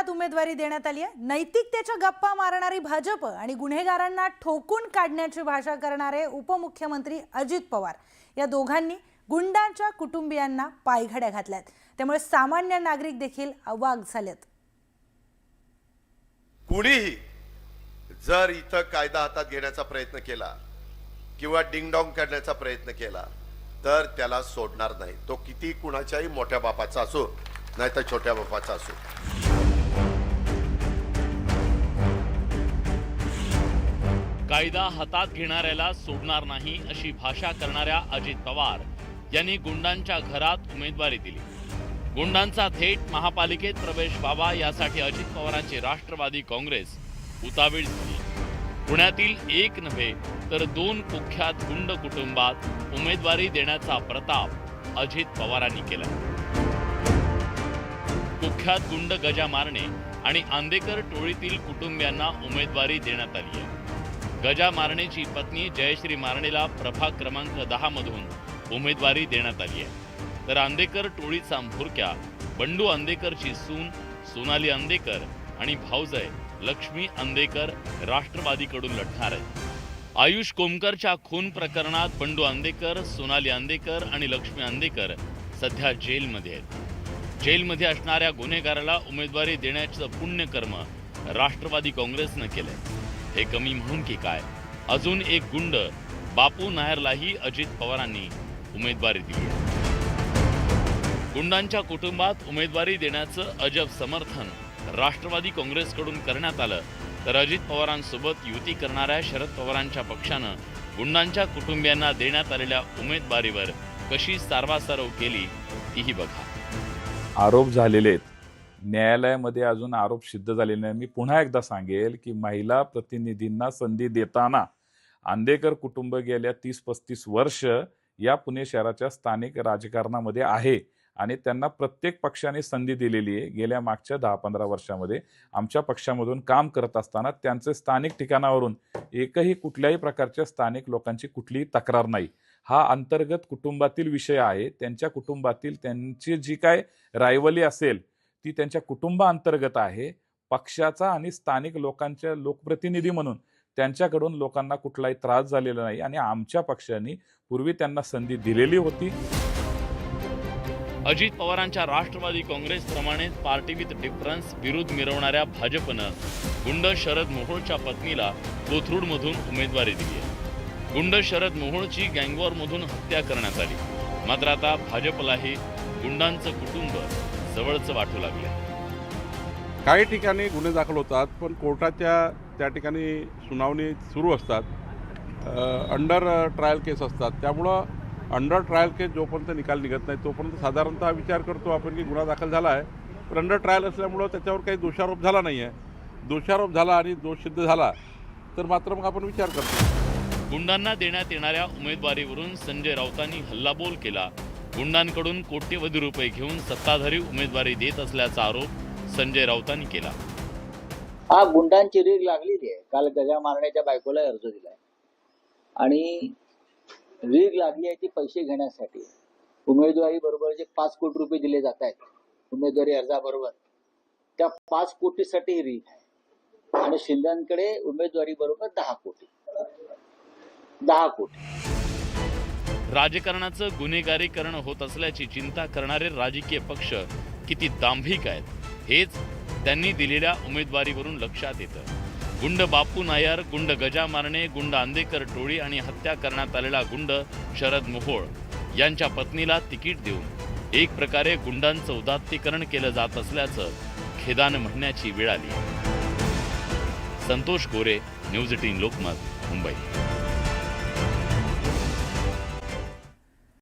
घरात उमेदवारी देण्यात आली आहे। नैतिकतेच्या गप्पा मारणारी भाजप आणि गुन्हेगारांना ठोकून काढण्याची भाषा करणारे उपमुख्यमंत्री अजित पवार या दोघांनी गुंडांच्या कुटुंबियांना पायघड्या घातल्यात। त्यामुळे सामान्य नागरिक देखील अवाक झालेत। कुणीही जर इथं कायदा हातात घेण्याचा प्रयत्न केला किंवा डिंगडॉंग करण्याचा प्रयत्न केला तर त्याला सोडणार नाही। तो किती कुणाच्याही मोठ्या बापाचा असो नाही तर छोट्या बापाचा असो। कायदा हातात घेणाऱ्याला सोडणार नाही अशी भाषा करणाऱ्या अजित पवार यांनी गुंडांच्या घरात उमेदवारी दिली। गुंडांचा थेट महापालिकेत प्रवेश व्हावा यासाठी अजित पवारांची राष्ट्रवादी काँग्रेस उतावीळ झाली। पुण्यातील एक नव्हे तर 2 कुख्यात गुंड कुटुंबात उमेदवारी देण्याचा प्रताप अजित पवारांनी केला। कुख्यात गुंड गजा मारणे आणि आंदेकर टोळीतील कुटुंबियांना उमेदवारी देण्यात आली आहे। गजा मारणेची पत्नी जयश्री मारणेला प्रभाग क्रमांक 10 मधून उमेदवारी देण्यात आली आहे, तर आंदेकर टोळीचा म्होरक्या बंडू आंदेकरची सून सोनाली आंदेकर आणि भाऊजय लक्ष्मी आंदेकर राष्ट्रवादीकडून लढणार आहेत। आयुष कोमकरच्या खून प्रकरणात बंडू आंदेकर, सोनाली आंदेकर आणि लक्ष्मी आंदेकर सध्या जेलमध्ये आहेत। जेलमध्ये असणाऱ्या गुन्हेगाराला उमेदवारी देण्याचं पुण्यकर्म राष्ट्रवादी काँग्रेसनं केलंय। हे कमी म्हणून की काय, अजून एक गुंड बापू नायरलाही अजित पवारांनी उमेदवारी दिली आहे। गुंडांच्या कुटुंबात उमेदवारी देण्याचं अजब समर्थन राष्ट्रवादी काँग्रेसकडून करण्यात आलं, तर अजित पवारांसोबत युती करणाऱ्या शरद पवारांच्या पक्षानं गुंडांच्या कुटुंबियांना देण्यात आलेल्या उमेदवारीवर कशी सारवासारव केली तीही बघा। आरोप झालेले आहेत, न्यायालयामध्ये अजून आरोप सिद्ध झालेले नाही। मी पुन्हा एकदा सांगेल की महिला प्रतिनिधींना संधी देताना आंदेकर कुटुंब गेल्या 30-35 वर्ष या पुणे शहराच्या स्थानिक राजकारणामध्ये आहे आणि त्यांना प्रत्येक पक्षाने संधी दिलेली आहे। गेल्या मागच्या 10-15 वर्षामध्ये आमच्या पक्षामधून काम करत असताना त्यांचे स्थानिक ठिकाणावरून एकही कुठल्याही प्रकारच्या स्थानिक लोकांची कुठलीही तक्रार नाही। हा अंतर्गत कुटुंबातील विषय आहे। त्यांच्या कुटुंबातील त्यांची जी काय रायवली असेल ती त्यांच्या कुटुंबाअंतर्गत आहे। पक्षाचा आणि स्थानिक लोकांच्या लोकप्रतिनिधी म्हणून त्यांच्याकडून लोकांना कुठलाही त्रास झालेला नाही आणि आमच्या पक्षाने पूर्वी त्यांना संधी दिलेली होती। अजित पवारांच्या राष्ट्रवादी काँग्रेस प्रमाणेच पार्टी विथ डिफरन्स विरोध मिरवणाऱ्या भाजपनं गुंड शरद मोहोळच्या पत्नीला कोथरूडमधून उमेदवारी दिली आहे। गुंड शरद मोहोळची गँगवॉरमधून हत्या करण्यात आली, मात्र आता भाजपलाही गुंडांचं कुटुंब जवळचं वाटू लागले। काही ठिकाणी गुन्हे दाखल होतात पण कोर्टाच्या त्या ठिकाणी सुनावणी सुरू असतात, अंडर ट्रायल केस असतात। त्यामुळं अंडर ट्रायल केस जोपर्यंत निकाल निघत नाही तोपर्यंत साधारणतः विचार करतो आपण की गुन्हा दाखल झाला आहे, पण अंडर ट्रायल असल्यामुळं त्याच्यावर काही दोषारोप झाला नाही आहे। दोषारोप झाला आणि दोष सिद्ध झाला तर मात्र मग आपण विचार करतो। गुंडांना देण्यात येणाऱ्या उमेदवारीवरून संजय राऊतांनी हल्लाबोल केला। गुंडांकडून कोट्यवधी रुपये घेऊन सत्ताधारी उमेदवारी देत असल्याचा आरोप संजय राऊतांनी केला। हा गुंडांची रीग लागलेली आहे। काल गजा मारण्याच्या बायकोला अर्ज दिलाय आणि रीग लागली आहे ती पैसे घेण्यासाठी। उमेदवारी बरोबर जे 5 कोटी रुपये दिले जात आहेत उमेदवारी अर्जाबरोबर, त्या 5 कोटीसाठी रीग आहे आणि शिंदेकडे उमेदवारी बरोबर 10 कोटी। राजकारणाचं गुन्हेगारीकरण होत असल्याची चिंता करणारे राजकीय पक्ष किती दांभिक आहेत हेच त्यांनी दिलेल्या उमेदवारीवरून लक्षात येतं। गुंड बापू नायर, गुंड गजा मारणे, गुंड आंदेकर टोळी आणि हत्या करण्यात आलेला गुंड शरद मोहोळ यांच्या पत्नीला तिकीट देऊन एक प्रकारे गुंडांचं उदात्तीकरण केलं जात असल्याचं खेदानं म्हणण्याची वेळ आली। संतोष गोरे, न्यूज 18 लोकमत, मुंबई।